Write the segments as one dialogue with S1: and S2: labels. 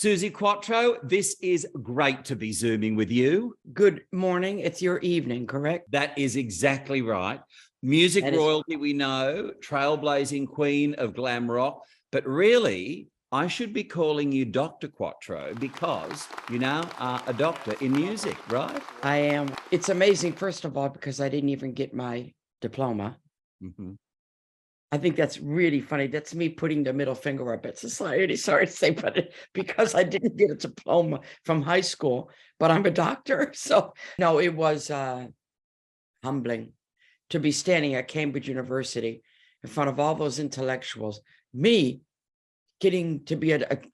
S1: Suzi Quatro, this is great to be Zooming with you.
S2: Good morning. It's your evening, correct?
S1: That is exactly right. Music royalty, we know, trailblazing queen of glam rock, but really, I should be calling you Dr. Quatro because you now are a doctor in music, right?
S2: I am. It's amazing, first of all, because I didn't even get my diploma.
S1: Mm-hmm.
S2: I think that's really funny. That's me putting the middle finger up at society. Sorry to say, but because I didn't get a diploma from high school, but I'm a doctor. So no, it was humbling to be standing at Cambridge University in front of all those intellectuals. Me getting to be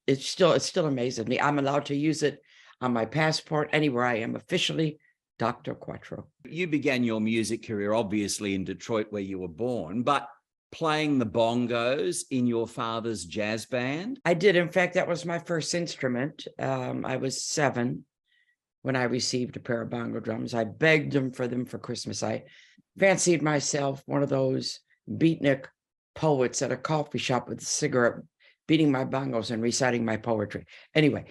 S2: it's still amazing me. I'm allowed to use it on my passport anywhere I am, officially Dr. Quatro.
S1: You began your music career obviously in Detroit where you were born, but playing the bongos in your father's jazz band?
S2: I did. In fact, that was my first instrument. I was 7 when I received a pair of bongo drums. I begged them for Christmas. I fancied myself one of those beatnik poets at a coffee shop with a cigarette, beating my bongos and reciting my poetry. Anyway,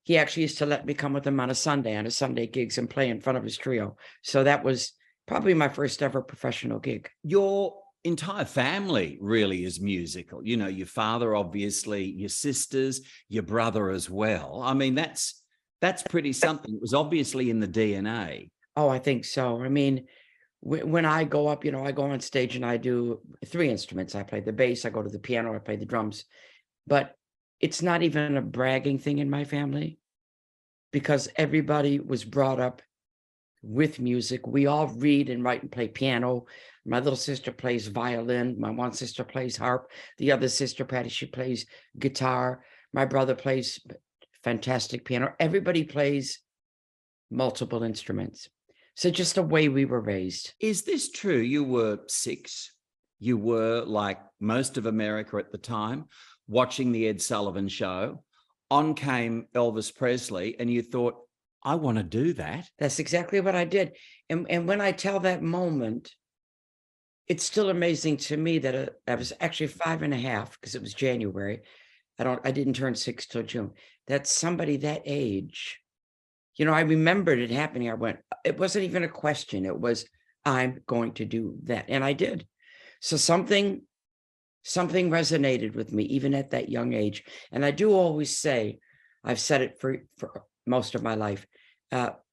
S2: he actually used to let me come with him on a Sunday gigs and play in front of his trio. So that was probably my first ever professional gig.
S1: Your entire family really is musical. You know, your father, obviously, your sisters, your brother as well. I mean, that's pretty something. It was obviously in the DNA.
S2: Oh, I think so. I mean, when I go up, I go on stage and I do 3 instruments. I play the bass, I go to the piano, I play the drums. But it's not even a bragging thing in my family because everybody was brought up with music. We all read and write and play piano. My little sister plays violin. My one sister plays harp. The other sister, Patty, she plays guitar. My brother plays fantastic piano. Everybody plays multiple instruments. So just the way we were raised.
S1: Is this true? You were 6. You were, like most of America at the time, watching the Ed Sullivan Show. On came Elvis Presley, and you thought, I want to do that.
S2: That's exactly what I did. And when I tell that moment, it's still amazing to me that I was actually 5.5 because it was January. I didn't turn 6 till June. That somebody that age, I remembered it happening. I went, it wasn't even a question. It was, I'm going to do that. And I did. So something resonated with me, even at that young age. And I do always say, I've said it for most of my life,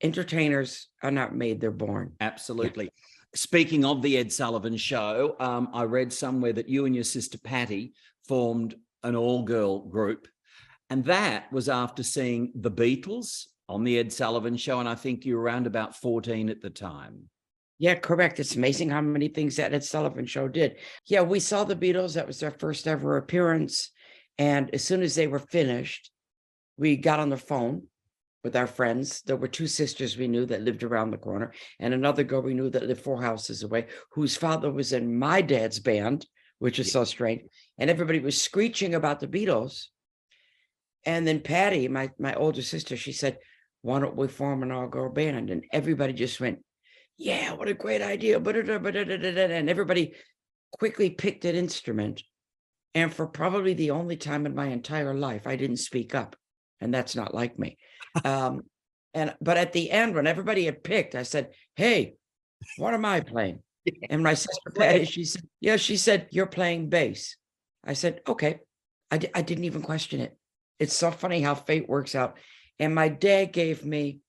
S2: entertainers are not made, they're born.
S1: Absolutely. Yeah. Speaking of the Ed Sullivan Show, I read somewhere that you and your sister Patty formed an all-girl group. And that was after seeing the Beatles on the Ed Sullivan Show. And I think you were around about 14 at the time.
S2: Yeah, correct. It's amazing how many things that Ed Sullivan Show did. Yeah, we saw the Beatles. That was their first ever appearance. And as soon as they were finished, we got on the phone with our friends. There were 2 sisters we knew that lived around the corner and another girl we knew that lived 4 houses away, whose father was in my dad's band, which is so strange. And everybody was screeching about the Beatles. And then Patty, my older sister, she said, why don't we form an all-girl band? And everybody just went, yeah, what a great idea. And everybody quickly picked an instrument. And for probably the only time in my entire life, I didn't speak up. And that's not like me. But at the end, when everybody had picked, I said, hey, what am I playing? And my sister Patty, she said, you're playing bass. I said, okay. I didn't even question it. It's so funny how fate works out. And my dad gave me,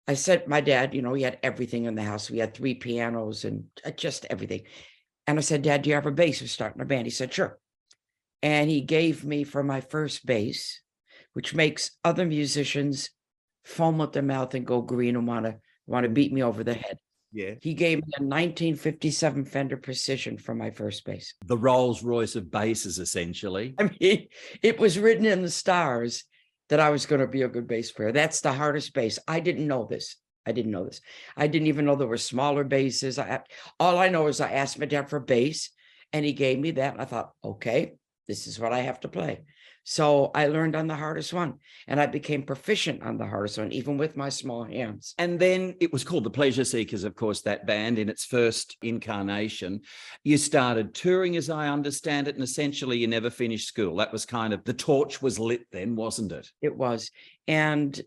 S2: I said, my dad, he had everything in the house. We had 3 pianos and just everything. And I said, Dad, do you have a bass? We're starting a band. He said, sure. And he gave me for my first bass, which makes other musicians foam at their mouth and go green and want to beat me over the head.
S1: Yeah.
S2: He gave me a 1957 Fender Precision for my first bass.
S1: The Rolls Royce of basses, essentially.
S2: I mean, it was written in the stars that I was going to be a good bass player. That's the hardest bass. I didn't know this. I didn't even know there were smaller basses. All I know is I asked my dad for bass and he gave me that. And I thought, okay, this is what I have to play. So I learned on the hardest one, and I became proficient on the hardest one, even with my small hands.
S1: And then it was called the Pleasure Seekers, of course, that band in its first incarnation. You started touring, as I understand it, and essentially you never finished school. That was kind of, the torch was lit then, wasn't it?
S2: It was. And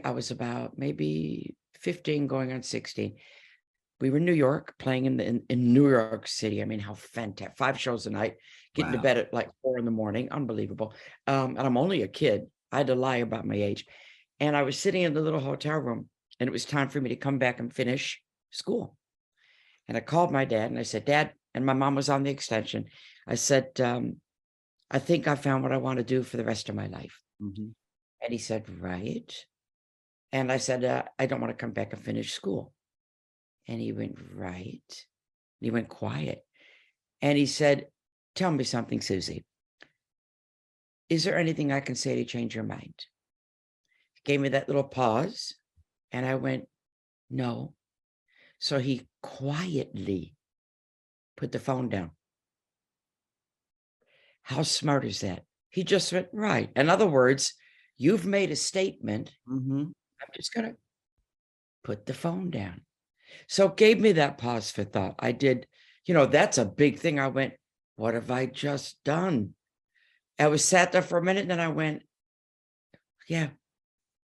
S2: I was about maybe 15 going on 16. We were in New York playing in New York City. I mean, how fantastic. 5 shows a night, getting to
S1: Wow.
S2: bed at like 4 in the morning. Unbelievable. And I'm only a kid. I had to lie about my age. And I was sitting in the little hotel room, and it was time for me to come back and finish school. And I called my dad and I said, Dad, and my mom was on the extension. I said, I think I found what I want to do for the rest of my life.
S1: Mhm.
S2: And he said, right. And I said, I don't want to come back and finish school. And he went, right. And he went quiet. And he said, tell me something, Susie. Is there anything I can say to change your mind? He gave me that little pause. And I went, no. So he quietly put the phone down. How smart is that? He just went, right. In other words, you've made a statement.
S1: Mhm.
S2: I'm just going to put the phone down. So it gave me that pause for thought. I did, that's a big thing. I went, what have I just done? I was sat there for a minute, and then I went, yeah,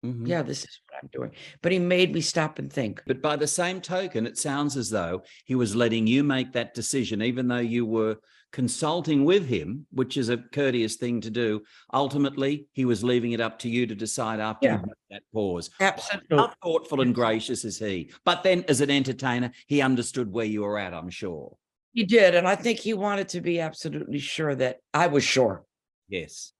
S1: Mhm.
S2: yeah, this is what I'm doing. But he made me stop and think.
S1: But by the same token, it sounds as though he was letting you make that decision, even though you were consulting with him, which is a courteous thing to do. Ultimately, he was leaving it up to you to decide after
S2: Yeah.
S1: you made that pause.
S2: Absolutely.
S1: How thoughtful and gracious is he? But then, as an entertainer, he understood where you were at, I'm sure.
S2: He did. And I think he wanted to be absolutely sure that I was sure.
S1: Yes.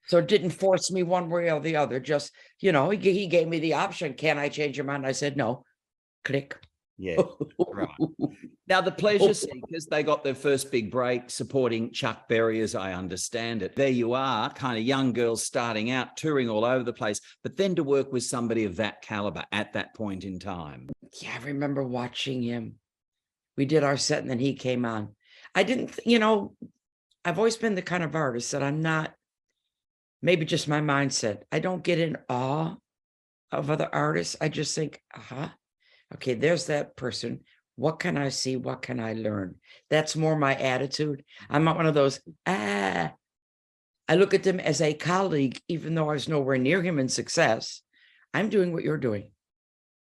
S2: So it didn't force me one way or the other. Just, he gave me the option. Can I change your mind? I said, no. Click.
S1: Yeah. Right. Now, the Pleasure Seekers, they got their first big break supporting Chuck Berry, as I understand it. There you are, kind of young girls starting out, touring all over the place, but then to work with somebody of that caliber at that point in time.
S2: Yeah, I remember watching him. We did our set, and then he came on. I didn't, I've always been the kind of artist that I'm not, maybe just my mindset. I don't get in awe of other artists. I just think, okay, there's that person. What can I see? What can I learn? That's more my attitude. I'm not one of those, I look at them as a colleague, even though I was nowhere near him in success. I'm doing what you're doing.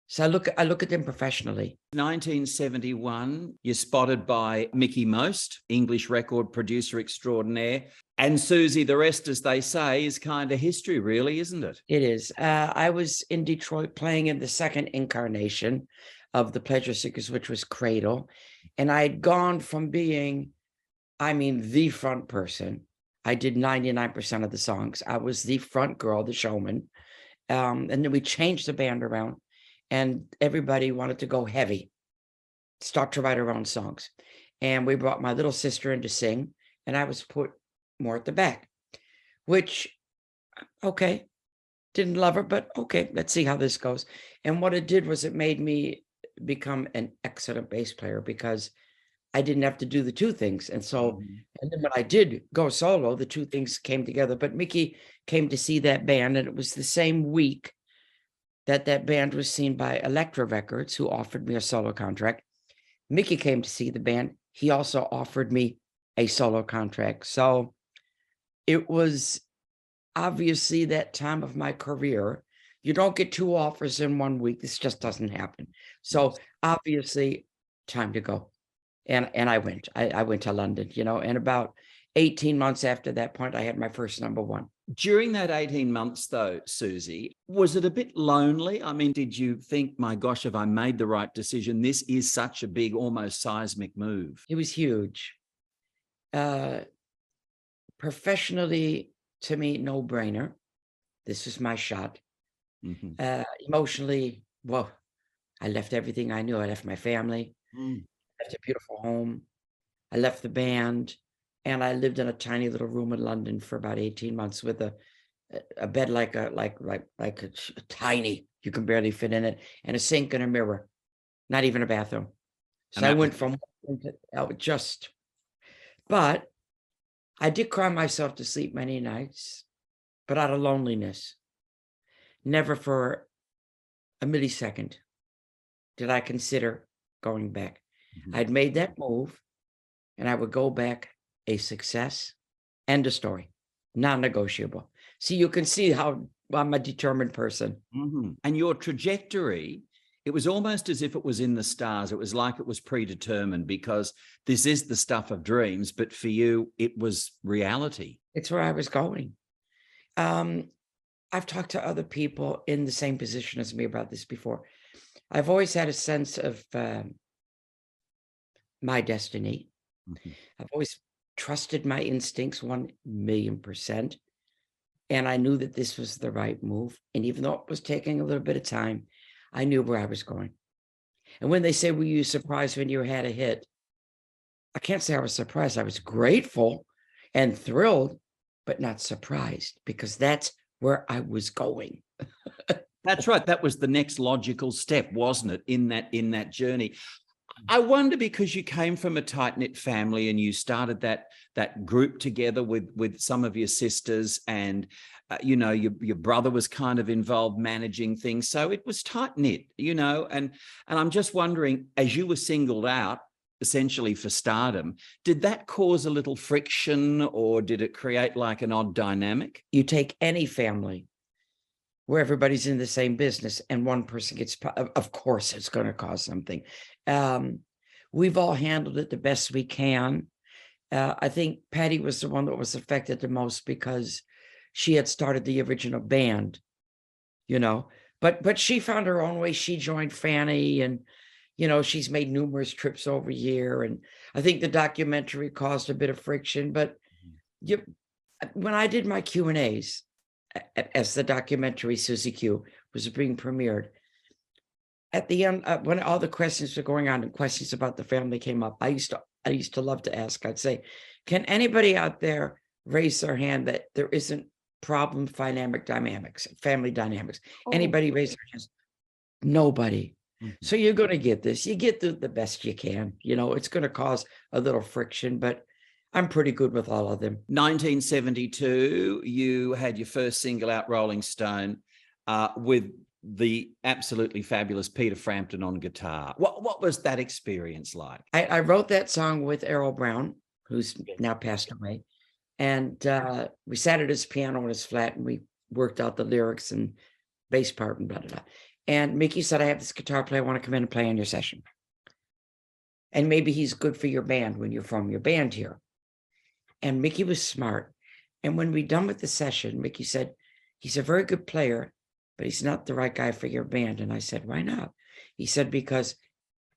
S2: So I look at them professionally.
S1: 1971, you're spotted by Mickey Most, English record producer extraordinaire. And Susie, the rest, as they say, is kind of history, really, isn't it?
S2: It is. I was in Detroit playing in the second incarnation of the Pleasure Seekers, which was Cradle. And I had gone from being, the front person. I did 99% of the songs. I was the front girl, the showman. And then we changed the band around, and everybody wanted to go heavy, start to write our own songs. And we brought my little sister in to sing, and I was put more at the back, which, okay, didn't love her, but okay, let's see how this goes. And what it did was it made me become an excellent bass player, because I didn't have to do the two things. And so, and then when I did go solo, the two things came together. But Mickey came to see that band, and it was the same week that band was seen by Elektra Records, who offered me a solo contract. Mickey came to see the band. He also offered me a solo contract. So it was obviously that time of my career. You don't get 2 offers in 1 week. This just doesn't happen. So obviously, time to go. And I went. I went to London, and about 18 months after that point, I had my first number 1.
S1: During that 18 months, though, Susie, was it a bit lonely? I mean, did you think, my gosh, have I made the right decision? This is such a big, almost seismic move.
S2: It was huge. Professionally, to me, no brainer. This was my shot. Emotionally, well, I left everything I knew. I left my family, left a beautiful home. I left the band, and I lived in a tiny little room in London for about 18 months with a bed like a tiny, you can barely fit in it, and a sink and a mirror, not even a bathroom. So I went from but I did cry myself to sleep many nights, but out of loneliness. Never for a millisecond did I consider going back.
S1: Mhm.
S2: I'd made that move, and I would go back a success. End of story. Non-negotiable. See, you can see how I'm a determined person.
S1: Mhm. And your trajectory, it was almost as if it was in the stars. It was like it was predetermined, because this is the stuff of dreams, but for you, it was reality.
S2: It's where I was going. I've talked to other people in the same position as me about this before. I've always had a sense of my destiny.
S1: Mhm.
S2: I've always trusted my instincts 1,000,000%. And I knew that this was the right move. And even though it was taking a little bit of time, I knew where I was going. And when they say, were you surprised when you had a hit? I can't say I was surprised. I was grateful and thrilled, but not surprised, because that's where I was going.
S1: That's right. That was the next logical step, wasn't it, in that journey? I wonder, because you came from a tight-knit family and you started that group together with some of your sisters, and your brother was kind of involved managing things, so it was tight-knit, and I'm just wondering, as you were singled out essentially for stardom, did that cause a little friction, or did it create like an odd dynamic?
S2: You take any family where everybody's in the same business and one person gets, of course, it's going to cause something. We've all handled it the best we can. I think Patty was the one that was affected the most, because she had started the original band, but she found her own way. She joined Fanny, and, she's made numerous trips over here. And I think the documentary caused a bit of friction, but when I did my Q&As, as the documentary Suzi Q was being premiered, at the end, when all the questions were going on and questions about the family came up, I used to love to ask. I'd say, can anybody out there raise their hand that there isn't family dynamics? Anybody raise their hands? Nobody.
S1: Mhm.
S2: So you're going to get this. You get the best you can. It's going to cause a little friction, but I'm pretty good with all of them.
S1: 1972, you had your first single out, Rolling Stone, with the absolutely fabulous Peter Frampton on guitar. What was that experience like?
S2: I wrote that song with Errol Brown, who's now passed away. And we sat at his piano in his flat, and we worked out the lyrics and bass part and blah, blah, blah. And Mickey said, I have this guitar player. I want to come in and play on your session. And maybe he's good for your band when you're from your band here. And Mickey was smart. And when we done with the session, Mickey said, he's a very good player, but he's not the right guy for your band. And I said, why not? He said, because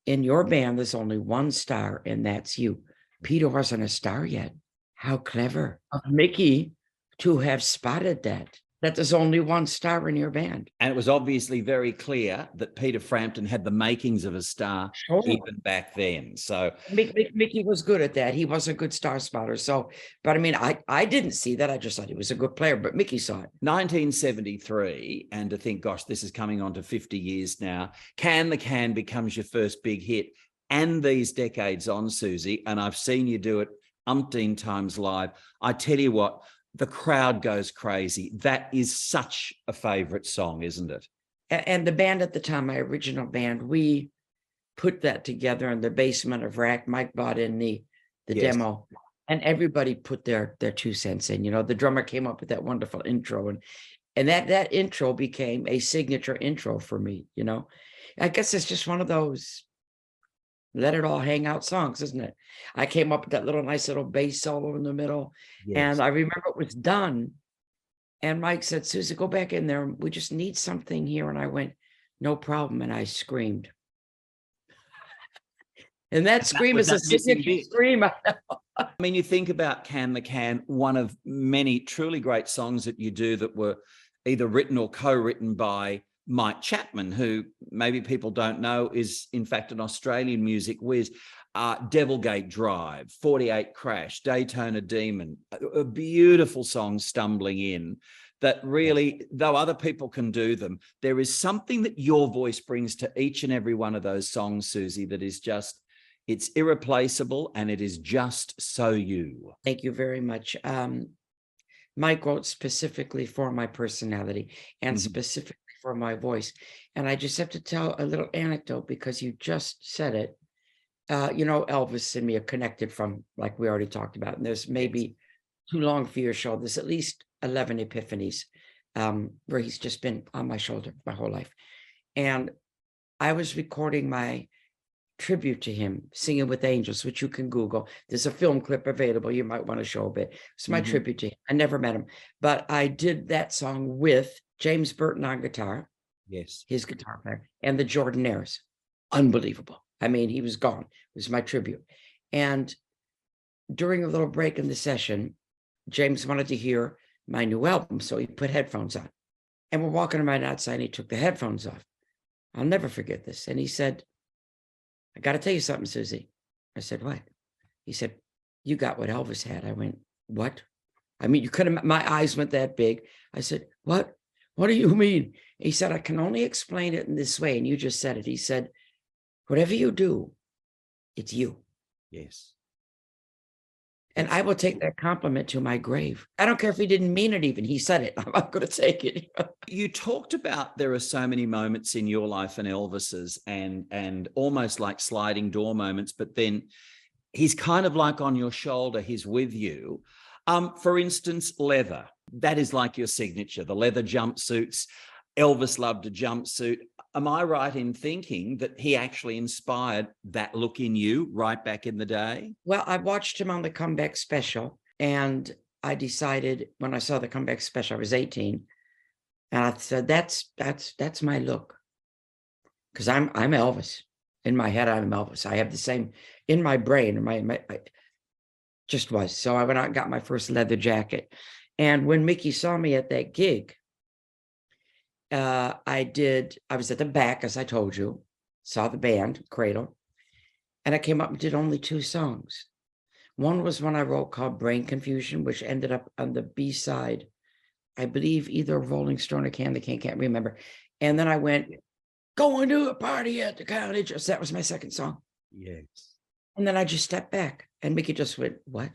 S2: in your band, there's only one star, and that's you. Peter wasn't a star yet. How clever of Mickey to have spotted that there's only one star in your band.
S1: And it was obviously very clear that Peter Frampton had the makings of a star even back then. So
S2: Mickey was good at that. He was a good star spotter. So, but I mean, I didn't see that. I just thought he was a good player, but Mickey saw it.
S1: 1973, and to think, gosh, this is coming on to 50 years now. Can the Can becomes your first big hit. And these decades on, Suzi, and I've seen you do it umpteen times live. I tell you what, the crowd goes crazy. That is such a favorite song, isn't it?
S2: And the band at the time, my original band, we put that together in the basement of Rack. Mike brought in the demo, and everybody put their 2 cents in. The drummer came up with that wonderful intro, and that intro became a signature intro for me. I guess it's just one of those let it all hang out songs, isn't it? I came up with that nice little bass solo in the middle. Yes. And I remember it was done. And Mike said, Suzi, go back in there. We just need something here. And I went, no problem. And I screamed. And that scream is a signature scream. I
S1: mean, you think about Can the Can, one of many truly great songs that you do that were either written or co-written by Mike Chapman, who maybe people don't know is in fact an Australian music whiz. Devilgate Drive, 48 Crash, Daytona Demon, a beautiful song, Stumbling In, that really, though other people can do them, there is something that your voice brings to each and every one of those songs, Suzi, that is just It's irreplaceable, and it is just so you.
S2: Thank you very much. Mike wrote specifically for my personality and specifically for my voice. And I just have to tell a little anecdote because you just said it. You know, Elvis and me are connected from, like we already talked about, and there's maybe too long for your show. There's at least 11 epiphanies where he's just been on my shoulder my whole life. And I was recording my tribute to him, Singing with Angels, which you can Google. There's a film clip available. You might want to show a bit. It's my tribute to him. I never met him, but I did that song with James Burton on guitar.
S1: Yes.
S2: His guitar player, and the Jordanaires. Unbelievable. I mean, he was gone. It was my tribute. And during a little break in the session, James wanted to hear my new album, so he put headphones on. And we're walking around outside, and he took the headphones off. I'll never forget this. And he said, I got to tell you something, Suzi. I said, what? He said, you got what Elvis had. I went, what? I mean, you couldn't, my eyes went that big. I said, what? What do you mean? He said, I can only explain it in this way. And you just said it. He said, whatever you do, it's you.
S1: Yes.
S2: And I will take that compliment to my grave. I don't care if he didn't mean it even. He said it. I'm not going to take it.
S1: You talked about there are so many moments in your life and Elvis's and almost like sliding door moments, but then he's kind of like on your shoulder. He's with you. For instance, leather. That is like your signature, the leather jumpsuits. Elvis loved a jumpsuit. Am I right in thinking that he actually inspired that look in you right back in the day?
S2: Well, I watched him on the Comeback Special, and I decided when I saw the Comeback Special, I was 18, and I said, that's my look. Because I'm Elvis. In my head, I'm Elvis. I have the same in my brain, I just was. So I went out and got my first leather jacket. And when Mickey saw me at that gig, I was at the back, as I told you, saw the band, Cradle, and I came up and did only 2 songs. One was one I wrote called Brain Confusion, which ended up on the B-side, I believe either Rolling Stone or Candy Cane, can't remember. And then I went, going to a party at the cottage. So that was my second song.
S1: Yes.
S2: And then I just stepped back, and Mickey just went, what?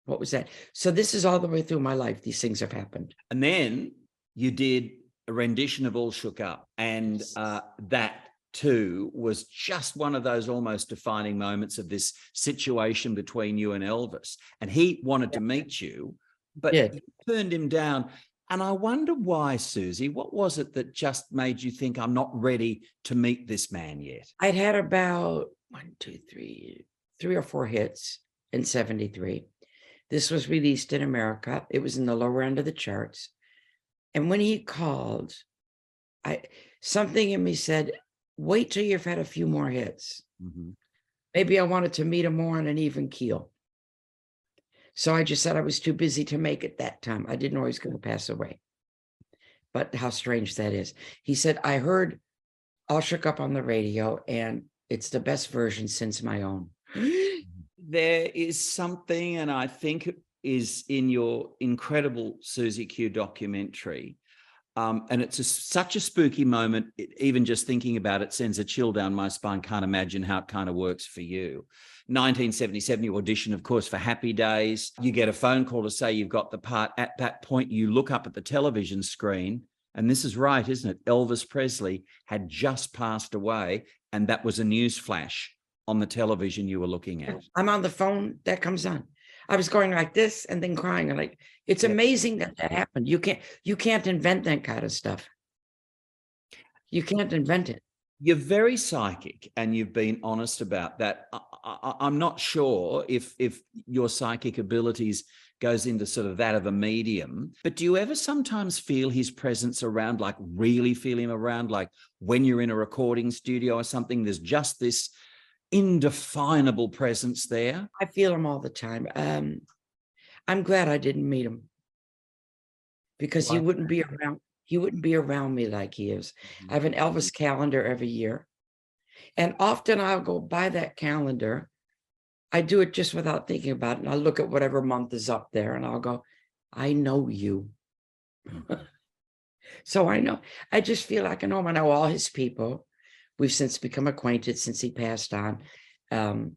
S2: What was that? So this is all the way through my life. These things have happened.
S1: And then you did a rendition of All Shook Up, and that too was just one of those almost defining moments of this situation between you and Elvis. And he wanted to meet you, but you turned him down. And I wonder why, Suzi. What was it that just made you think, I'm not ready to meet this man yet?
S2: I'd had about 3 or 4 hits in 73. This was released in America. It was in the lower end of the charts. And when he called, something in me said, wait till you've had a few more hits. Maybe I wanted to meet him more on an even keel. So I just said I was too busy to make it that time. I didn't know he was going to pass away. But how strange that is. He said, I heard All Shook Up on the radio, and it's the best version since my own.
S1: There is something, and I think it is in your incredible Suzi Q documentary. And it's such a spooky moment. Even just thinking about it sends a chill down my spine. Can't imagine how it kind of works for you. 1977, you audition, of course, for Happy Days. You get a phone call to say you've got the part. At that point, you look up at the television screen, and this is right, isn't it? Elvis Presley had just passed away, and that was a news flash on the television you were looking at.
S2: I'm on the phone, that comes on. I was going like this and then crying. And like, it's amazing that happened. You can't invent that kind of stuff. You can't invent it.
S1: You're very psychic, and you've been honest about that. I'm not sure if your psychic abilities goes into sort of that of a medium, but do you ever sometimes feel his presence around, like really feel him around, like when you're in a recording studio or something, there's just this indefinable presence there?
S2: I feel him all the time. I'm glad I didn't meet him, because he wouldn't be around. He wouldn't be around me like he is. I have an Elvis calendar every year, and often I'll go by that calendar. I do it just without thinking about it, and I'll look at whatever month is up there, and I'll go, I know you. So I know. I just feel like I know him. I know all his people. We've since become acquainted since he passed on. And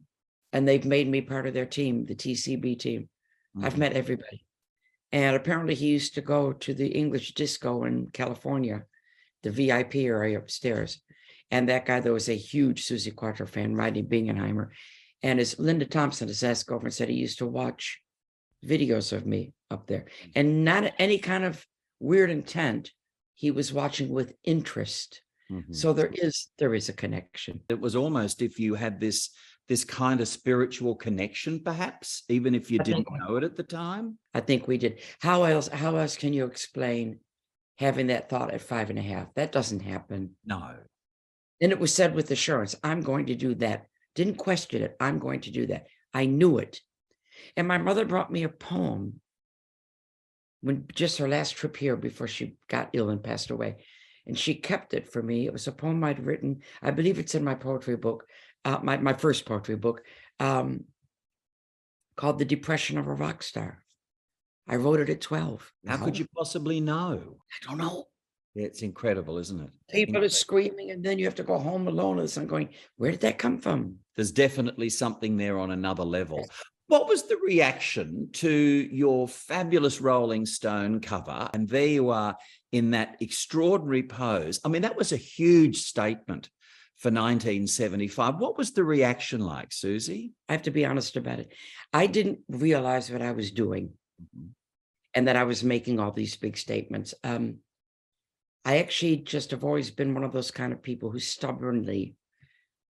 S2: they've made me part of their team, the TCB team. I've met everybody. And apparently he used to go to the English disco in California, the VIP area upstairs. And that guy, there was a huge Suzi Quatro fan, Rodney Bingenheimer. And as Linda Thompson has asked over and said he used to watch videos of me up there. And not any kind of weird intent. He was watching with interest. So there is a connection.
S1: It was almost if you had this kind of spiritual connection, perhaps, even if you didn't know it at the time.
S2: I think we did. How else can you explain having that thought at 5.5? That doesn't happen.
S1: No.
S2: And it was said with assurance, I'm going to do that. Didn't question it. I'm going to do that. I knew it. And my mother brought me a poem when just her last trip here before she got ill and passed away. And she kept it for me. It was a poem I'd written. I believe it's in my poetry book, my first poetry book, called The Depression of a Rock Star. I wrote it at 12.
S1: How could you possibly know?
S2: I don't know.
S1: It's incredible, isn't it?
S2: People are screaming, and then you have to go home alone. And I'm going, where did that come from?
S1: There's definitely something there on another level. What was the reaction to your fabulous Rolling Stone cover? And there you are in that extraordinary pose. I mean, that was a huge statement for 1975. What was the reaction like, Suzi?
S2: I have to be honest about it. I didn't realize what I was doing and that I was making all these big statements. I actually just have always been one of those kind of people who stubbornly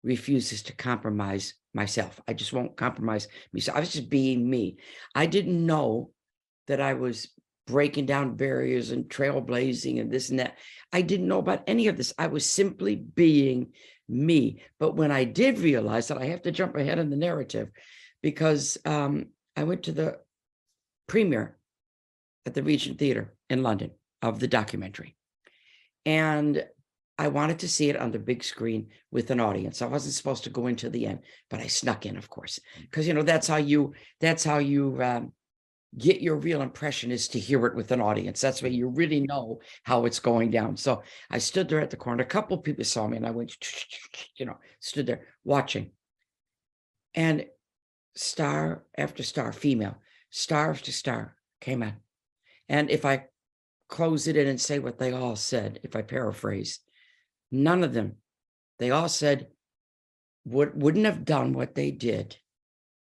S2: refuses to compromise myself. I just won't compromise myself. I was just being me. I didn't know that I was breaking down barriers and trailblazing and this and that. I didn't know about any of this. I was simply being me. But when I did realize that, I have to jump ahead in the narrative, because I went to the premiere at the Regent Theatre in London of the documentary. And I wanted to see it on the big screen with an audience. I wasn't supposed to go into the end, but I snuck in, of course, because that's how you get your real impression, is to hear it with an audience. That's where you really know how it's going down. So I stood there at the corner. A couple of people saw me, and I went, stood there watching. And star after star, female, star after star came in. And if I close it in and say what they all said, if I paraphrase, none of them, they all said, wouldn't have done what they did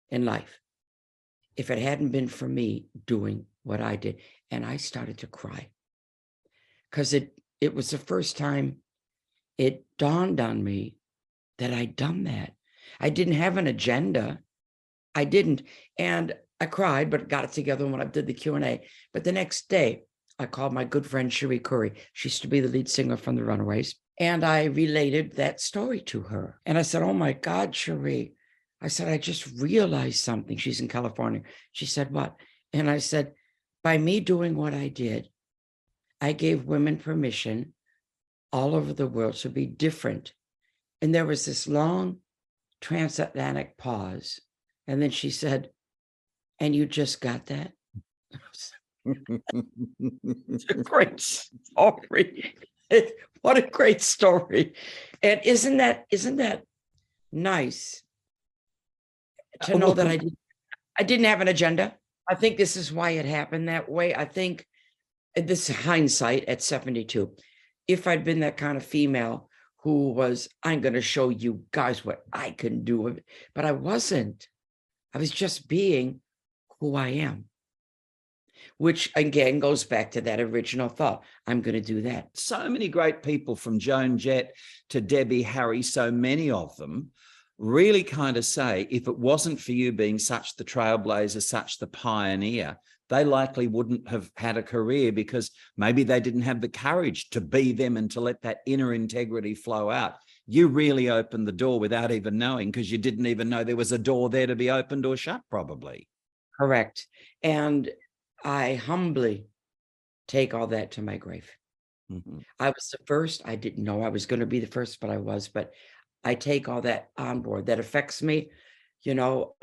S2: in life if it hadn't been for me doing what I did. And I started to cry, because it was the first time it dawned on me that I'd done that. I didn't have an agenda. I didn't. And I cried, but got it together when I did the Q&A. But the next day, I called my good friend Cherie Curry. She used to be the lead singer from the Runaways. And I related that story to her. And I said, oh my God, Cherie. I said, I just realized something. She's in California. She said, what? And I said, by me doing what I did, I gave women permission all over the world to be different. And there was this long transatlantic pause. And then she said, and you just got that? It's a great story. What a great story. And isn't that nice to know that I didn't have an agenda? I think this is why it happened that way. I think this is hindsight at 72. If I'd been that kind of female who was, I'm going to show you guys what I can do, but I wasn't. I was just being who I am. Which again goes back to that original thought. I'm going to do that.
S1: So many great people, from Joan Jett to Debbie Harry, so many of them really kind of say, if it wasn't for you being such the trailblazer, such the pioneer, they likely wouldn't have had a career, because maybe they didn't have the courage to be them and to let that inner integrity flow out. You really opened the door without even knowing, because you didn't even know there was a door there to be opened or shut, probably.
S2: Correct. And I humbly take all that to my grave. I was the first. I didn't know I was going to be the first, but I was. But I take all that on board. That affects me. Wow.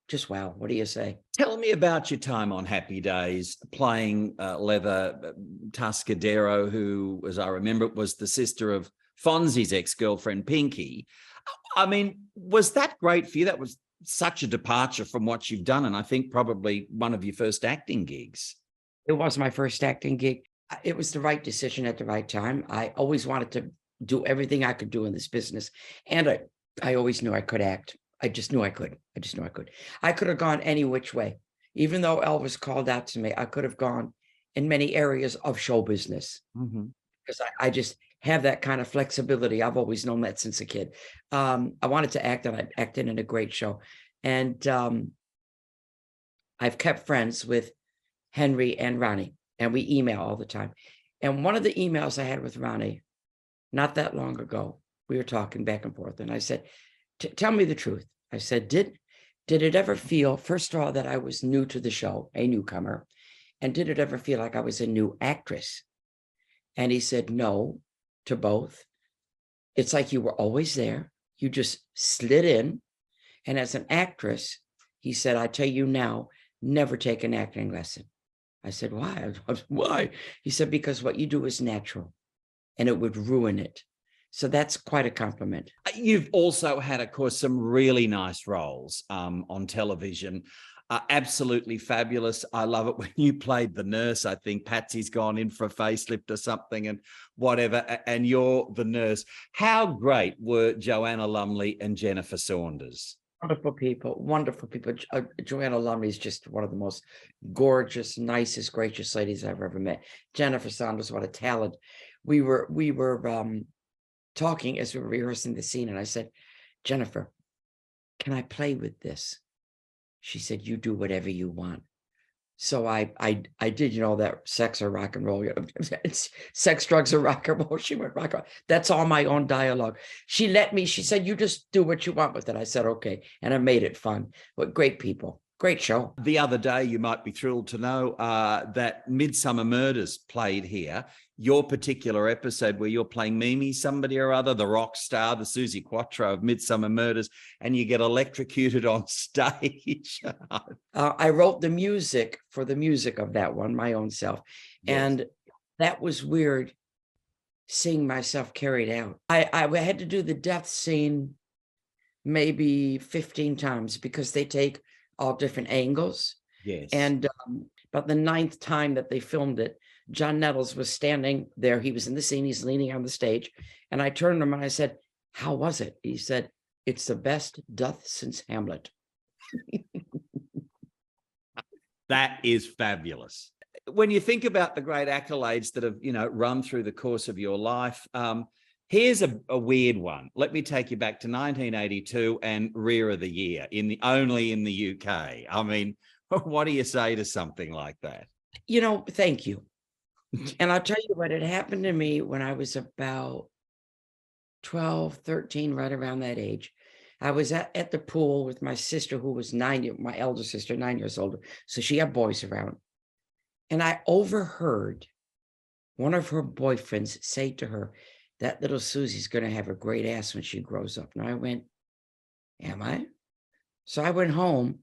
S2: Just wow. What do you say?
S1: Tell me about your time on Happy Days playing Leather Tuscadero, who, as I remember, was the sister of Fonzie's ex-girlfriend, Pinky. I mean, was that great for you? That was such a departure from what you've done. And I think probably one of your first acting gigs.
S2: It was my first acting gig. It was the right decision at the right time. I always wanted to do everything I could do in this business. And I always knew I could act. I just knew I could. I just knew I could. I could have gone any which way. Even though Elvis called out to me, I could have gone in many areas of show business. Because I just have that kind of flexibility. I've always known that since a kid. I wanted to act, and I acted in a great show. And I've kept friends with Henry and Ronnie, and we email all the time. And one of the emails I had with Ronnie, not that long ago, we were talking back and forth, and I said, tell me the truth. I said, did it ever feel, first of all, that I was new to the show, a newcomer, and did it ever feel like I was a new actress? And he said, no, to both. It's like you were always there. You just slid in. And as an actress, he said, I tell you now, never take an acting lesson. I said, why? Why? He said, because what you do is natural and it would ruin it. So that's quite a compliment.
S1: You've also had, of course, some really nice roles on television. Absolutely fabulous. I love it when you played the nurse. I think Patsy's gone in for a facelift or something and whatever, and you're the nurse. How great were Joanna Lumley and Jennifer Saunders?
S2: Wonderful people, wonderful people. Joanna Lumley is just one of the most gorgeous, nicest, gracious ladies I've ever met. Jennifer Saunders, what a talent. We were talking as we were rehearsing the scene, and I said, Jennifer, can I play with this? She said, you do whatever you want. So I did, that sex or rock and roll, sex, drugs, or rock and roll. She went rock and roll. That's all my own dialogue. She let me, she said, you just do what you want with it. I said, okay. And I made it fun. But great people, great show.
S1: The other day, you might be thrilled to know that Midsummer Murders played here. Your particular episode where you're playing Mimi, somebody or other, the rock star, the Suzi Quatro of Midsummer Murders, and you get electrocuted on stage.
S2: I wrote the music for the music of that one, my own self.
S1: Yes.
S2: And that was weird, seeing myself carried out. I had to do the death scene maybe 15 times because they take all different angles.
S1: Yes.
S2: And but the 9th time that they filmed it, John Nettles was standing there. He was in the scene. He's leaning on the stage. And I turned to him and I said, how was it? He said, it's the best doth since Hamlet.
S1: That is fabulous. When you think about the great accolades that have, run through the course of your life, here's a weird one. Let me take you back to 1982 and Rear of the Year only in the UK. I mean, what do you say to something like that?
S2: Thank you. And I'll tell you what, it happened to me when I was about 12, 13, right around that age. I was at the pool with my sister, who was my elder sister, 9 years older. So she had boys around. And I overheard one of her boyfriends say to her, that little Susie's going to have a great ass when she grows up. And I went, am I? So I went home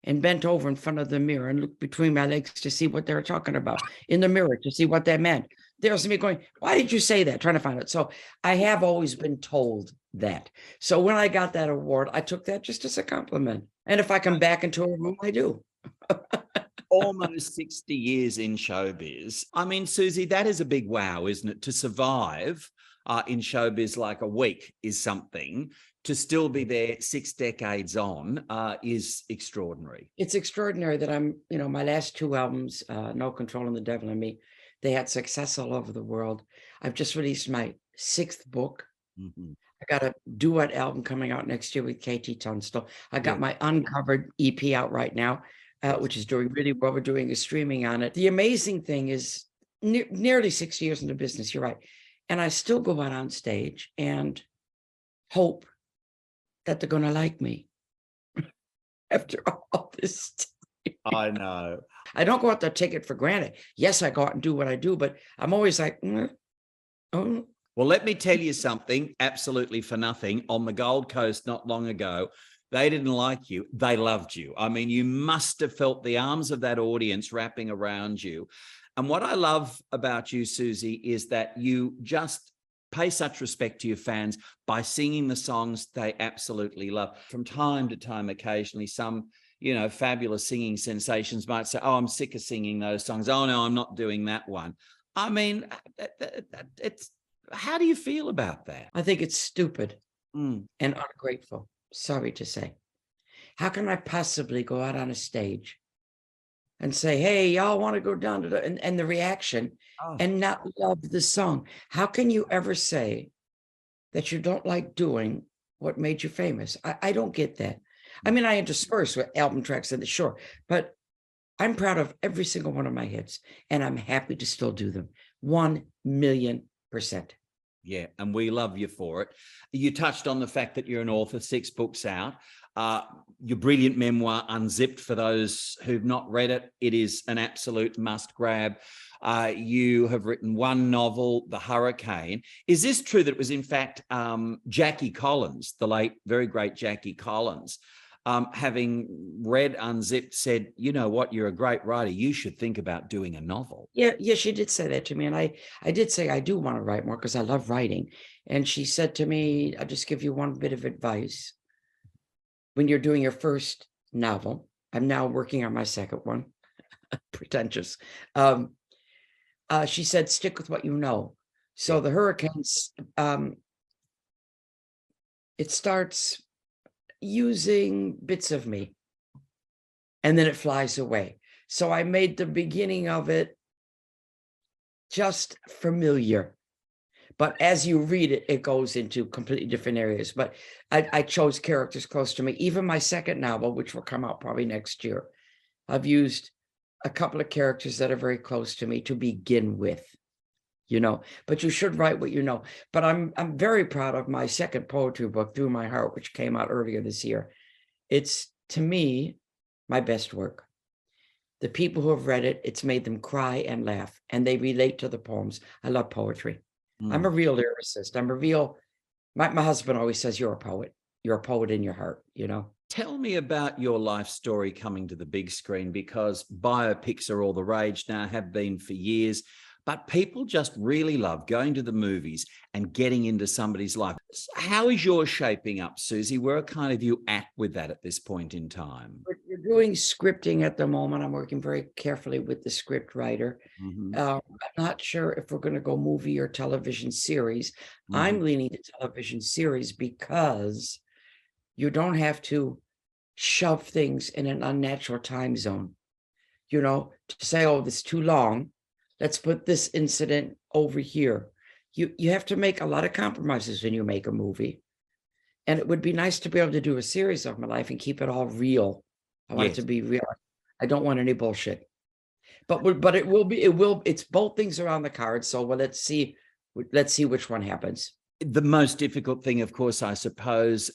S2: and bent over in front of the mirror and looked between my legs to see what they were talking about in the mirror, to see what that meant. There was me going, why did you say that? Trying to find it. So I have always been told that. So when I got that award, I took that just as a compliment. And if I come back into a room, I do.
S1: Almost 60 years in showbiz. I mean, Suzi, that is a big wow, isn't it? To survive in showbiz like a week is something. To still be there 6 decades on is extraordinary.
S2: It's extraordinary that I'm, my last 2 albums, No Control and The Devil in Me, they had success all over the world. I've just released my 6th book.
S1: Mm-hmm.
S2: I got a duet album coming out next year with KT Tunstall. I got my Uncovered EP out right now, which is doing really well. We're doing a streaming on it. The amazing thing is nearly 6 years in the business, you're right. And I still go out on stage and hope that they're going to like me after all this time.
S1: I know.
S2: I don't go out there, take it for granted. Yes, I go out and do what I do, but I'm always like, oh.
S1: Well, let me tell you something, absolutely for nothing. On the Gold Coast not long ago, they didn't like you. They loved you. I mean, you must have felt the arms of that audience wrapping around you. And what I love about you, Suzi, is that you just pay such respect to your fans by singing the songs they absolutely love. From time to time, occasionally, some, fabulous singing sensations might say, oh, I'm sick of singing those songs. Oh, no, I'm not doing that one. I mean, how do you feel about that?
S2: I think it's stupid and ungrateful. Sorry to say. How can I possibly go out on a stage and say, hey, y'all want to go down to and the reaction and not love the song? How can you ever say that you don't like doing what made you famous? I don't get that. I mean, I intersperse with album tracks in the sure, but I'm proud of every single one of my hits, and I'm happy to still do them. 1,000,000%.
S1: Yeah, and we love you for it. You touched on the fact that you're an author, 6 books out. Your brilliant memoir, Unzipped, for those who've not read it, it is an absolute must grab. You have written 1 novel, The Hurricane. Is this true that it was in fact Jackie Collins, the late, very great Jackie Collins, having read Unzipped, said, you know what, you're a great writer, you should think about doing a novel?
S2: Yeah, she did say that to me. And I did say, I do want to write more because I love writing. And she said to me, I'll just give you one bit of advice. When you're doing your first novel, I'm now working on my second one, pretentious. She said, stick with what you know. So The Hurricanes, it starts using bits of me and then it flies away. So I made the beginning of it just familiar. But as you read it, it goes into completely different areas. But I chose characters close to me. Even my second novel, which will come out probably next year, I've used a couple of characters that are very close to me to begin with, But you should write what you know. But I'm very proud of my second poetry book, Through My Heart, which came out earlier this year. It's, to me, my best work. The people who have read it, it's made them cry and laugh, and they relate to the poems. I love poetry. I'm a real lyricist. My husband always says, you're a poet. You're a poet in your heart,
S1: Tell me about your life story coming to the big screen, because biopics are all the rage now, have been for years. But people just really love going to the movies and getting into somebody's life. How is yours shaping up, Suzi? Where kind of you at with that at this point in time?
S2: We're doing scripting at the moment. I'm working very carefully with the script writer. I'm not sure if we're going to go movie or television series. I'm leaning to television series because you don't have to shove things in an unnatural time zone, to say, oh, this is too long. Let's put this incident over here. You have to make a lot of compromises when you make a movie. And it would be nice to be able to do a series of my life and keep it all real. I want it to be real. I don't want any bullshit. But it's both things are on the card. So let's see which one happens.
S1: The most difficult thing, of course, I suppose,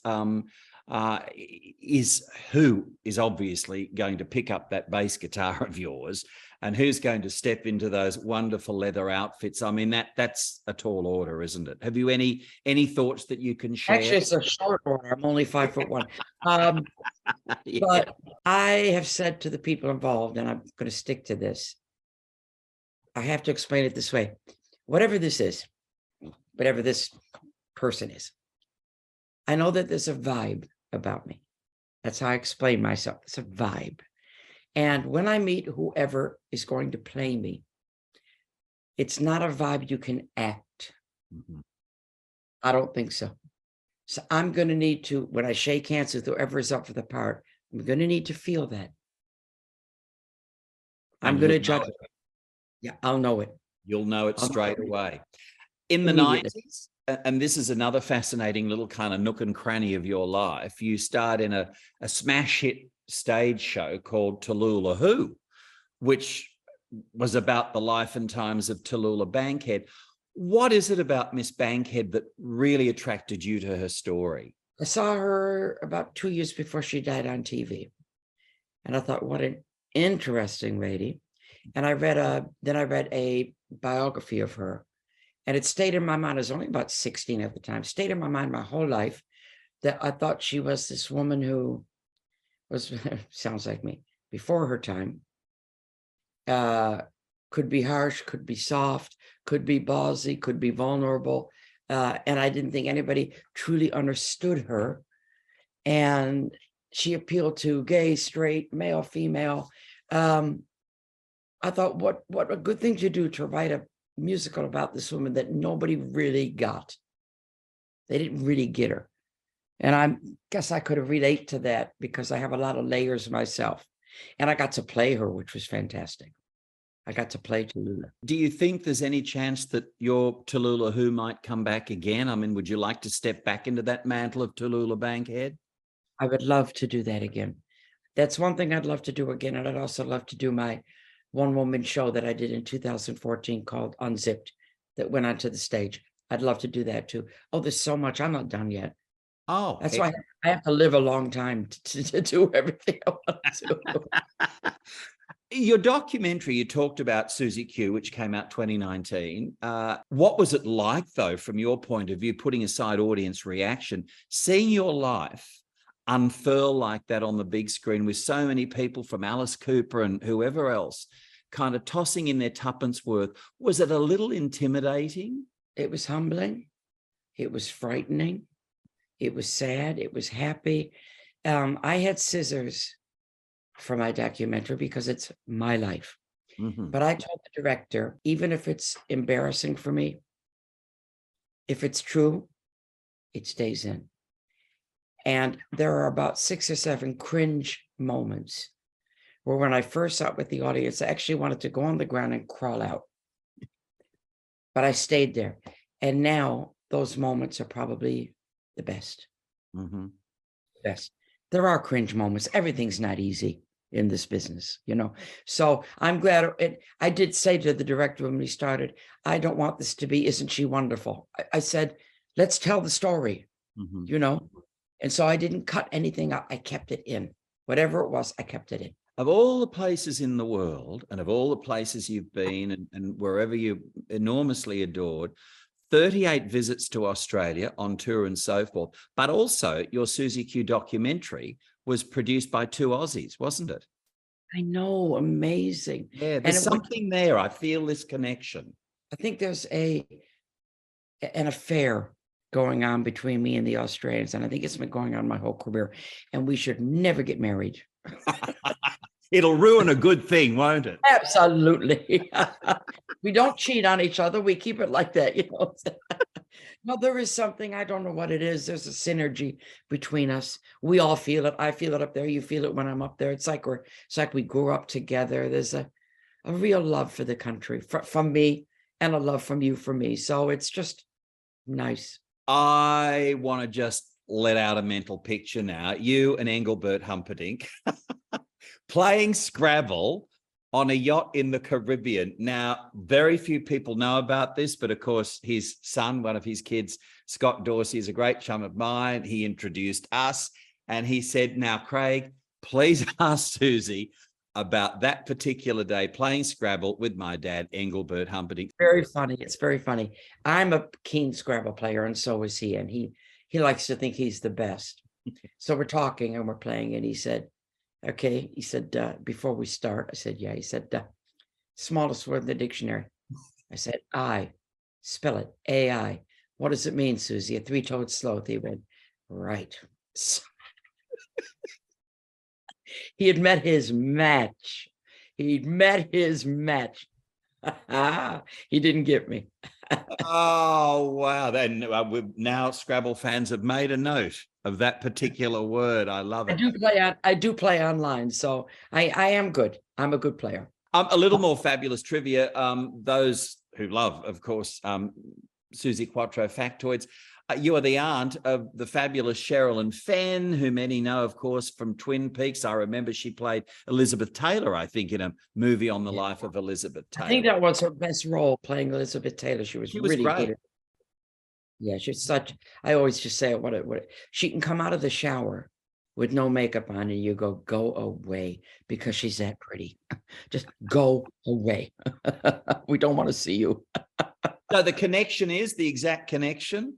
S1: is who is obviously going to pick up that bass guitar of yours and who's going to step into those wonderful leather outfits. I mean, that's a tall order, isn't it? Have you any thoughts that you can share?
S2: Actually, it's a short order. I'm only 5'1". But I have said to the people involved, and I'm going to stick to this, I have to explain it this way. Whatever this is, whatever this person is, I know that there's a vibe about me. That's how I explain myself. It's a vibe. And when I meet whoever is going to play me, it's not a vibe you can act. I don't think so. So I'm going to need to, when I shake hands with whoever is up for the part, I'm going to need to feel that. I'm going to judge it. Yeah, I'll know it.
S1: You'll know it straight away. In the 90s, and this is another fascinating little kind of nook and cranny of your life, you starred in a smash hit stage show called Tallulah Who, which was about the life and times of Tallulah Bankhead. What is it about Miss Bankhead that really attracted you to her story?
S2: I saw her about 2 years before she died on TV. And I thought, what an interesting lady. And I read a biography of her. And it stayed in my mind. I was only about 16 at the time. Stayed in my mind my whole life that I thought she was this woman who was, sounds like me, before her time. Could be harsh, could be soft, could be ballsy, could be vulnerable. And I didn't think anybody truly understood her. And she appealed to gay, straight, male, female. I thought, what a good thing to do, to write a musical about this woman that nobody really got. They didn't really get her. And I guess I could relate to that because I have a lot of layers myself. And I got to play her, which was fantastic. I got to play Tallulah.
S1: Do you think there's any chance that your Tallulah Who might come back again? I mean, would you like to step back into that mantle of Tallulah Bankhead?
S2: I would love to do that again. That's one thing I'd love to do again. And I'd also love to do my one-woman show that I did in 2014 called Unzipped that went onto the stage. I'd love to do that too. Oh, there's so much. I'm not done yet.
S1: Oh,
S2: that's why I have to live a long time to do everything I want to do.
S1: Your documentary, you talked about Suzi Q, which came out 2019. What was it like, though, from your point of view, putting aside audience reaction, seeing your life unfurl like that on the big screen with so many people from Alice Cooper and whoever else kind of tossing in their tuppence worth? Was it a little intimidating?
S2: It was humbling. It was frightening. It was sad. It was happy. I had scissors for my documentary because it's my life.
S1: Mm-hmm.
S2: But I told the director, even if it's embarrassing for me, if it's true, it stays in. And there are about 6 or 7 cringe moments where when I first saw it with the audience, I actually wanted to go on the ground and crawl out. But I stayed there. And now those moments are probably the best.
S1: Mm-hmm.
S2: Best. There are cringe moments. Everything's not easy in this business, you know. So I'm glad I did say to the director when we started, I don't want this to be, isn't she wonderful? I said, let's tell the story,
S1: Mm-hmm.
S2: you know. And so I didn't cut anything out. I kept it in. Whatever it was, I kept it in.
S1: Of all the places in the world and of all the places you've been and wherever you're enormously adored, 38 visits to Australia on tour and so forth, but also your Suzi Q documentary was produced by 2 Aussies, wasn't it?
S2: I know, amazing.
S1: Yeah, there's something there. I feel this connection.
S2: I think there's an affair going on between me and the Australians, and I think it's been going on my whole career, and we should never get married.
S1: It'll ruin a good thing, won't it?
S2: Absolutely. We don't cheat on each other. We keep it like that, you know. No, there is something, I don't know what it is. There's a synergy between us. We all feel it. I feel it up there. You feel it when I'm up there. It's like we grew up together. There's a real love for the country from me and a love from you for me. So it's just nice.
S1: I want to just let out a mental picture now. You and Englebert Humperdick playing Scrabble on a yacht in the Caribbean. Now, very few people know about this, but of course, his son, one of his kids, Scott Dorsey, is a great chum of mine. He introduced us and he said, now, Craig, please ask Suzi about that particular day playing Scrabble with my dad, Englebert Humperdick.
S2: Very funny. It's very funny. I'm a keen Scrabble player, and so is he. And he likes to think he's the best. So we're talking and we're playing, and he said, okay. He said, before we start, I said, yeah. He said, smallest word in the dictionary. I said, I. Spell it, A-I. What does it mean, Suzi? A 3-toed sloth. He went, right. So he had met his match. He'd met his match. He didn't get me.
S1: Oh, wow. Then now Scrabble fans have made a note of that particular word. I love it.
S2: I do play online, so I am good. I'm a good player.
S1: A little more fabulous trivia. Those who love, of course, Suzi Quatro factoids. You are the aunt of the fabulous Sherilyn Fenn, who many know, of course, from Twin Peaks. I remember she played Elizabeth Taylor, I think, in a movie on the life of Elizabeth Taylor.
S2: I think that was her best role, playing Elizabeth Taylor. She was really
S1: great.
S2: good. Yeah, she's such, I always just say, what she can come out of the shower with no makeup on and you go away because she's that pretty. Just go away. We don't want to see you.
S1: So the connection is the exact connection?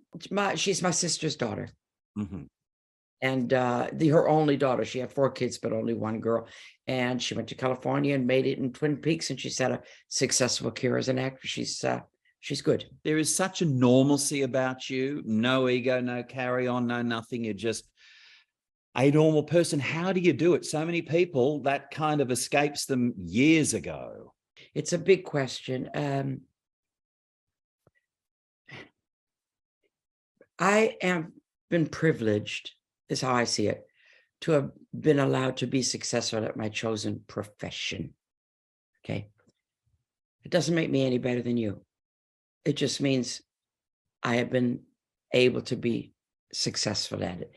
S2: She's my sister's daughter.
S1: Mm-hmm.
S2: And her only daughter. She had 4 kids, but only 1 girl. And she went to California and made it in Twin Peaks. And she's had a successful career as an actress. She's good.
S1: There is such a normalcy about you. No ego, no carry on, no nothing. You're just a normal person. How do you do it? So many people, that kind of escapes them years ago.
S2: It's a big question. I have been privileged, is how I see it, to have been allowed to be successful at my chosen profession. Okay. It doesn't make me any better than you. It just means I have been able to be successful at it.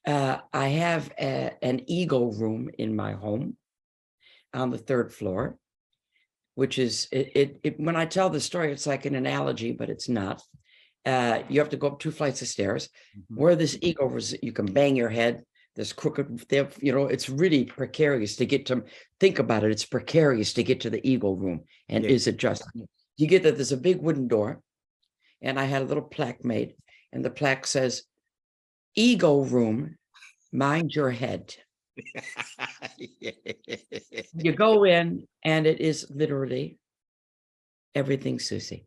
S2: I have an ego room in my home on the 3rd floor, which is, when I tell the story, it's like an analogy, but it's not. You have to go up 2 flights of stairs. Where this ego is, you can bang your head. There's crooked, it's really precarious to get to, think about it. It's precarious to get to the ego room. And is it just, you get that there's a big wooden door, and I had a little plaque made, and the plaque says, ego room, mind your head. You go in, and it is literally everything, Suzi.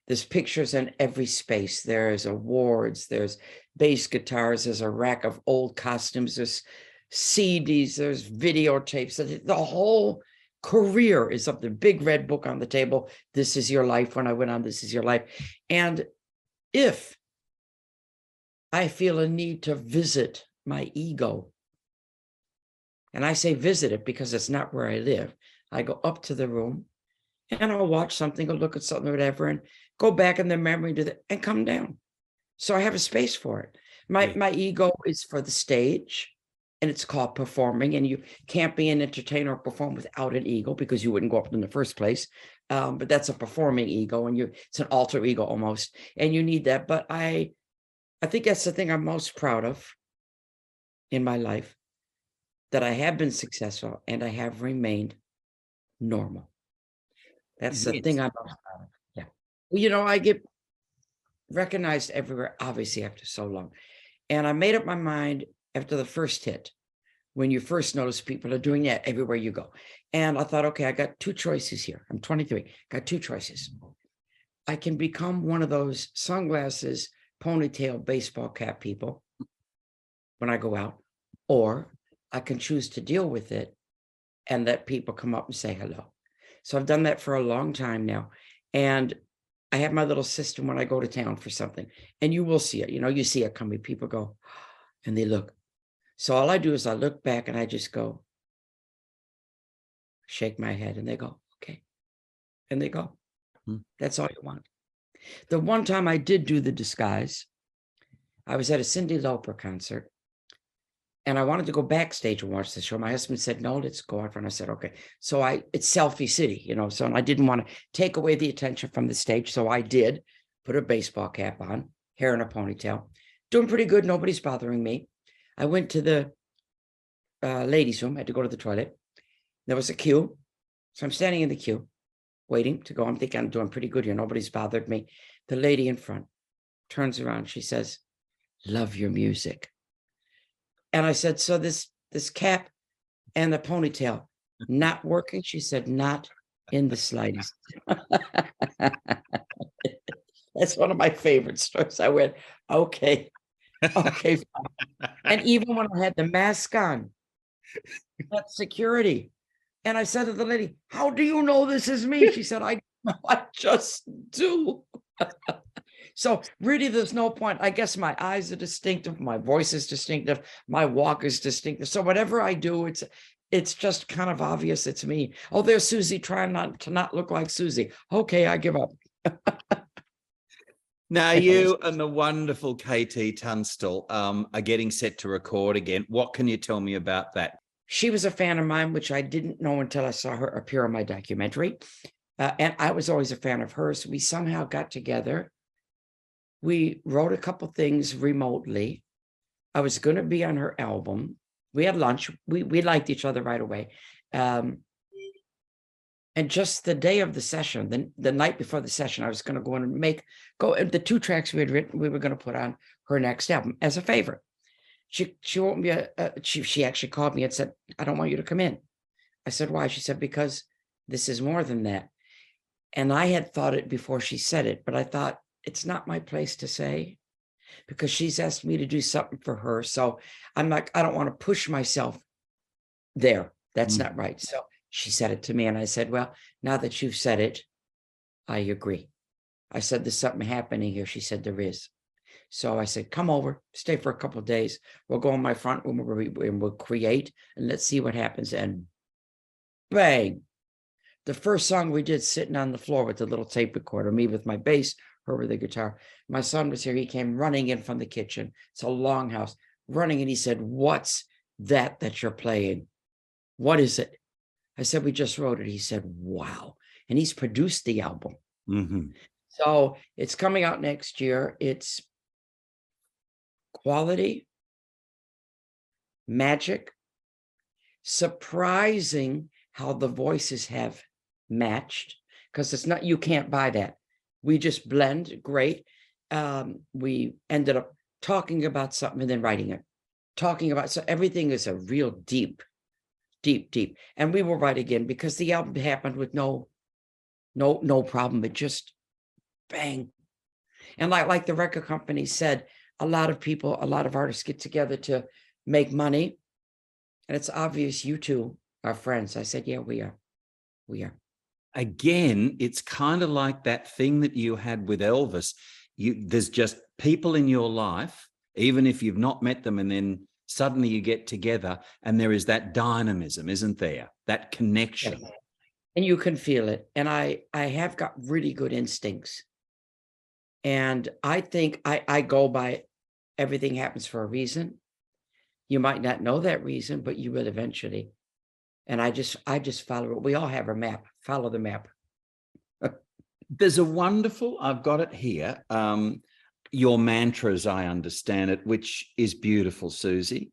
S2: There's pictures in every space. There's awards, there's bass guitars, there's a rack of old costumes, there's CDs, there's videotapes. The whole career is up there. Big red book on the table. This is your life. When I went on This Is Your Life. And if I feel a need to visit my ego, and I say visit it because it's not where I live, I go up to the room and I'll watch something or look at something or whatever and go back in the memory and come down. So I have a space for it. My ego is for the stage, and it's called performing, and you can't be an entertainer or perform without an ego because you wouldn't go up in the first place. But that's a performing ego, and it's an alter ego almost, and you need that. But I think that's the thing I'm most proud of in my life, that I have been successful and I have remained normal. That's the thing I'm most proud of. Yeah. Well, I get recognized everywhere, obviously, after so long. And I made up my mind after the first hit, when you first notice people are doing that everywhere you go. And I thought, okay, I got 2 choices here. I'm 23, got 2 choices. I can become one of those sunglasses, ponytail, baseball cap people when I go out, or I can choose to deal with it and let people come up and say hello. So I've done that for a long time now. And I have my little system when I go to town for something, and you will see it. You see it coming, people go, and they look. So all I do is I look back and I just go, shake my head, and they go, okay. And they go. That's all you want. The one time I did do the disguise, I was at a Cyndi Lauper concert, and I wanted to go backstage and watch the show. My husband said, no, let's go out front. I said, okay. So it's Selfie City, so I didn't want to take away the attention from the stage. So I did put a baseball cap on, hair in a ponytail, doing pretty good. Nobody's bothering me. I went to the ladies' room. I had to go to the toilet. There was a queue. So I'm standing in the queue, waiting to go. I'm thinking I'm doing pretty good here. Nobody's bothered me. The lady in front turns around. She says, love your music. And I said, so this cap and the ponytail not working? She said, not in the slightest. That's one of my favorite stories. I went, okay. And even when I had the mask on, that's security. And I said to the lady, how do you know this is me? She said, I just do. So really, there's no point. I guess my eyes are distinctive. My voice is distinctive. My walk is distinctive. So whatever I do, it's just kind of obvious it's me. Oh, there's Suzi trying to not look like Suzi. Okay, I give up.
S1: Now, you and the wonderful KT Tunstall are getting set to record again. What can you tell me about that?
S2: She was a fan of mine, which I didn't know until I saw her appear on my documentary. And I was always a fan of hers. We somehow got together. We wrote a couple things remotely. I was going to be on her album. We had lunch. We liked each other right away. And just the day of the session, the night before the session, I was going to go in and the 2 tracks we had written, we were going to put on her next album as a favor. She wrote me she actually called me and said, I don't want you to come in. I said, why? She said, because this is more than that. And I had thought it before she said it, but I thought it's not my place to say, because she's asked me to do something for her. So I'm like, I don't want to push myself there. That's not right. So she said it to me, and I said, well, now that you've said it, I agree. I said, there's something happening here. She said, there is. So I said, come over, stay for a couple of days. We'll go in my front room and we'll create, and let's see what happens. And bang, the first song we did, sitting on the floor with the little tape recorder, me with my bass, her with the guitar. My son was here. He came running in from the kitchen. It's a long house, running. And he said, what's that you're playing? What is it? I said, we just wrote it. He said, wow. And he's produced the album. So it's coming out next year. It's quality, magic, surprising how the voices have matched, because it's not, you can't buy that. We just blend great. We ended up talking about something and then writing it, talking about, so everything is a real deep. And we will write again, because the album happened with no problem. It just bang. And like the record company said, a lot of artists get together to make money. And it's obvious you two are friends. I said, yeah, we are.
S1: Again, it's kind of like that thing that you had with Elvis. There's just people in your life, even if you've not met them, and then suddenly you get together and there is that dynamism, isn't there? That connection.
S2: Yes. And you can feel it. And I have got really good instincts. And I think I go by everything happens for a reason. You might not know that reason, but you will eventually. And I just follow it. We all have a map. Follow the map.
S1: There's a wonderful, I've got it here, your mantra, as I understand it, which is beautiful, Suzi.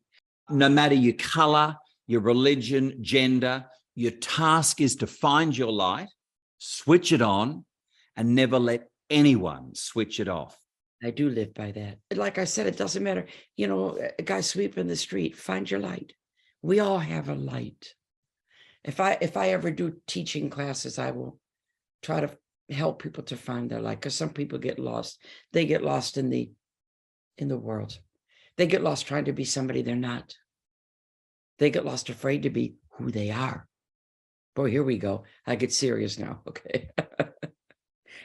S1: No matter your color, your religion, gender, your task is to find your light, switch it on, and never let anyone switch it off.
S2: I do live by that. Like I said, it doesn't matter. You know, a guy sweeping the street, find your light. We all have a light. If I ever do teaching classes, I will try to help people to find their light, because some people get lost. They get lost in the world. They get lost trying to be somebody they're not. They get lost afraid to be who they are. Boy, here we go. I get serious now. Okay.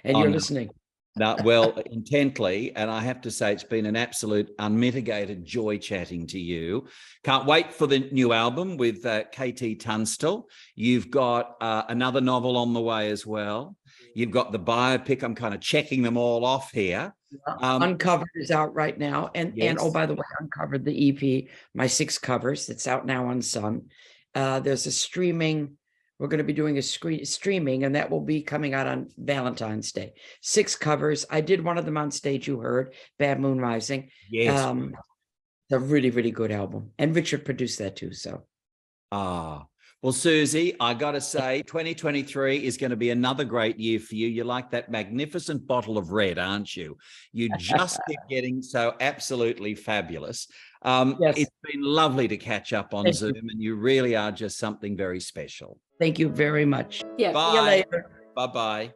S2: And you're listening.
S1: No, well, intently. And I have to say, it's been an absolute unmitigated joy chatting to you. Can't wait for the new album with KT Tunstall. You've got another novel on the way as well. You've got the biopic. I'm kind of checking them all off here.
S2: Uncovered is out right now. And oh, by the way, Uncovered, the EP, my 6 covers, it's out now on Sun. There's a streaming. We're going to be doing a streaming, and that will be coming out on Valentine's Day. 6 covers. I did one of them on stage, you heard, Bad Moon Rising.
S1: Yes.
S2: A really, really good album. And Richard produced that too, so.
S1: Well, Suzi, I got to say, 2023 is going to be another great year for you. You're like that magnificent bottle of red, aren't you? You just keep getting so absolutely fabulous.
S2: Yes.
S1: It's been lovely to catch up on Zoom, and you really are just something very special.
S2: Thank you very much.
S3: Yeah.
S2: See you later.
S1: Bye-bye.